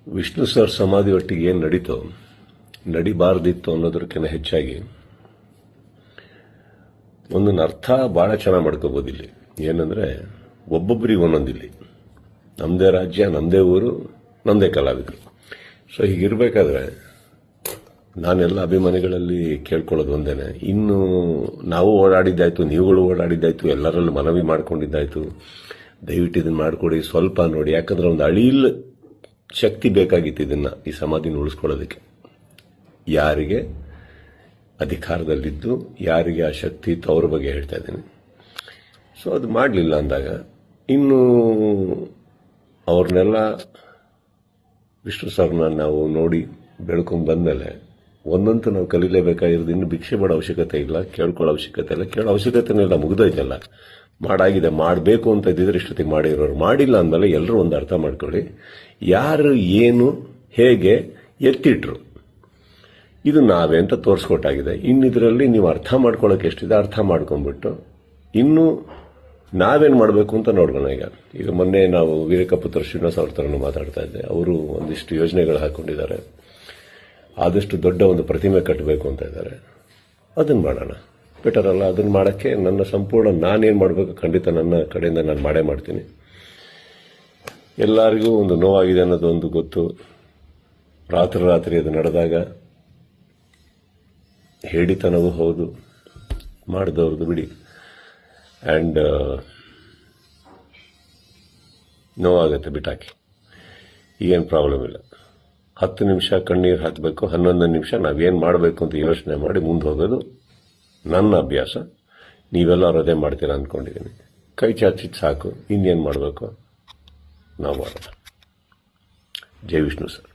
Vishnu sir ಸಮಾಧಿ ಒಟ್ಟಿಗೆ ಏನು ನಡೀತೋ ನಡಿಬಾರ್ದಿತ್ತು ಅನ್ನೋದಕ್ಕಿಂತ ಹೆಚ್ಚಾಗಿ ಒಂದೊಂದು ಅರ್ಥ ಭಾಳ ಚೆನ್ನಾಗಿ ಮಾಡ್ಕೋಬೋದು ಇಲ್ಲಿ. ಏನಂದರೆ ಒಬ್ಬೊಬ್ಬರಿಗೆ ಒಂದೊಂದಿಲ್ಲಿ ನಮ್ಮದೇ ರಾಜ್ಯ, ನಮ್ಮದೇ ಊರು, ನಮ್ಮದೇ ಕಲಾವಿದರು. ಸೊ ಹೀಗಿರಬೇಕಾದ್ರೆ ನಾನೆಲ್ಲ ಅಭಿಮಾನಿಗಳಲ್ಲಿ ಕೇಳ್ಕೊಳ್ಳೋದು ಒಂದೇನೆ, ಇನ್ನು ನಾವು ಓಡಾಡಿದ್ದಾಯ್ತು, ನೀವುಗಳು ಓಡಾಡಿದ್ದಾಯ್ತು, ಎಲ್ಲರಲ್ಲೂ ಮನವಿ ಮಾಡ್ಕೊಂಡಿದ್ದಾಯ್ತು, ದಯವಿಟ್ಟು ಇದನ್ನು ಮಾಡಿಕೊಡಿ, ಸ್ವಲ್ಪ ನೋಡಿ. ಯಾಕಂದ್ರೆ ಒಂದು ಅಳಿಲ್ ಶಕ್ತಿ ಬೇಕಾಗಿತ್ತು ಇದನ್ನು, ಈ ಸಮಾಧಿನ ಉಳಿಸ್ಕೊಳ್ಳೋದಕ್ಕೆ. ಯಾರಿಗೆ ಅಧಿಕಾರದಲ್ಲಿದ್ದು ಯಾರಿಗೆ ಆ ಶಕ್ತಿ ಇತ್ತು ಅವ್ರ ಬಗ್ಗೆ ಹೇಳ್ತಾ ಇದ್ದೀನಿ. ಸೊ ಅದು ಮಾಡಲಿಲ್ಲ ಅಂದಾಗ ಇನ್ನು ಅವ್ರನ್ನೆಲ್ಲ ವಿಷ್ಣು ಸರ್ನ ನಾವು ನೋಡಿ ಬೆಳ್ಕೊಂಡು ಬಂದಮೇಲೆ ಒಂದಂತೂ ನಾವು ಕಲೀಲೇಬೇಕಾಗಿರೋದು, ಇನ್ನು ಭಿಕ್ಷೆ ಮಾಡೋ ಅವಶ್ಯಕತೆ ಇಲ್ಲ, ಕೇಳ್ಕೊಳ್ಳೋ ಅವಶ್ಯಕತೆ ಇಲ್ಲ, ಕೇಳೋ ಅವಶ್ಯಕತೆನೆಲ್ಲ ಮುಗಿದೋಯ್ತಲ್ಲ. ಮಾಡಾಗಿದೆ, ಮಾಡಬೇಕು ಅಂತ ಇದ್ದಿದ್ರೆ ಇಷ್ಟೊತ್ತಿಗೆ ಮಾಡಿರೋರು. ಮಾಡಿಲ್ಲ ಅಂದಮೇಲೆ ಎಲ್ಲರೂ ಒಂದು ಅರ್ಥ ಮಾಡ್ಕೊಳ್ಳಿ, ಯಾರು ಏನು ಹೇಗೆ ಎತ್ತಿಟ್ರು ಇದು ನಾವೇ ಅಂತ ತೋರಿಸ್ಕೊಟ್ಟಾಗಿದೆ. ಇನ್ನಿದರಲ್ಲಿ ನೀವು ಅರ್ಥ ಮಾಡ್ಕೊಳ್ಳೋಕೆ ಎಷ್ಟಿದೆ ಅರ್ಥ ಮಾಡ್ಕೊಂಡ್ಬಿಟ್ಟು ಇನ್ನು ನಾವೇನು ಮಾಡಬೇಕು ಅಂತ ನೋಡ್ಕೋಣ. ಈಗ ಮೊನ್ನೆ ನಾವು ವೀರಕಪುತ್ರ ಶ್ರೀನಿವಾಸ್ ಅವ್ರ ಥರನೂ ಮಾತಾಡ್ತಾ ಇದ್ದೆ. ಅವರು ಒಂದಿಷ್ಟು ಯೋಜನೆಗಳು ಹಾಕೊಂಡಿದ್ದಾರೆ, ಆದಷ್ಟು ದೊಡ್ಡ ಒಂದು ಪ್ರತಿಮೆ ಕಟ್ಟಬೇಕು ಅಂತ ಇದ್ದಾರೆ. ಅದನ್ನು ಮಾಡೋಣ, ಬೆಟರ್ ಅಲ್ಲ? ಅದನ್ನು ಮಾಡೋಕ್ಕೆ ನನ್ನ ಸಂಪೂರ್ಣ ನಾನೇನು ಮಾಡಬೇಕು ಖಂಡಿತ ನನ್ನ ಕಡೆಯಿಂದ ನಾನು ಮಾಡೇ ಮಾಡ್ತೀನಿ. ಎಲ್ಲರಿಗೂ ಒಂದು ನೋವಾಗಿದೆ ಅನ್ನೋದು ಒಂದು ಗೊತ್ತು. ರಾತ್ರಿ ಅದು ನಡೆದಾಗ ಹೇಳಿತನವೂ ಹೌದು, ಮಾಡಿದವ್ರದ್ದು ಬಿಡಿ. ಆ್ಯಂಡ್ ನೋವಾಗುತ್ತೆ, ಬಿಟ್ಟಾಕಿ, ಏನು ಪ್ರಾಬ್ಲಮ್ ಇಲ್ಲ. 10 ನಿಮಿಷ ಕಣ್ಣೀರು ಹಾಕಬೇಕು, 11 ನಿಮಿಷ ನಾವೇನು ಮಾಡಬೇಕು ಅಂತ ಯೋಚನೆ ಮಾಡಿ ಮುಂದೆ ಹೋಗೋದು ನನ್ನ ಅಭ್ಯಾಸ. ನೀವೆಲ್ಲರೂ ಅದೇ ಮಾಡ್ತೀರಾ ಅಂದ್ಕೊಂಡಿದ್ದೀನಿ. ಕೈ ಚಾಚಿದ್ದು ಸಾಕು, ಇನ್ನೇನು ಮಾಡಬೇಕು ನಾವು ಮಾಡೋಣ. ಜೈ ವಿಷ್ಣು ಸರ್.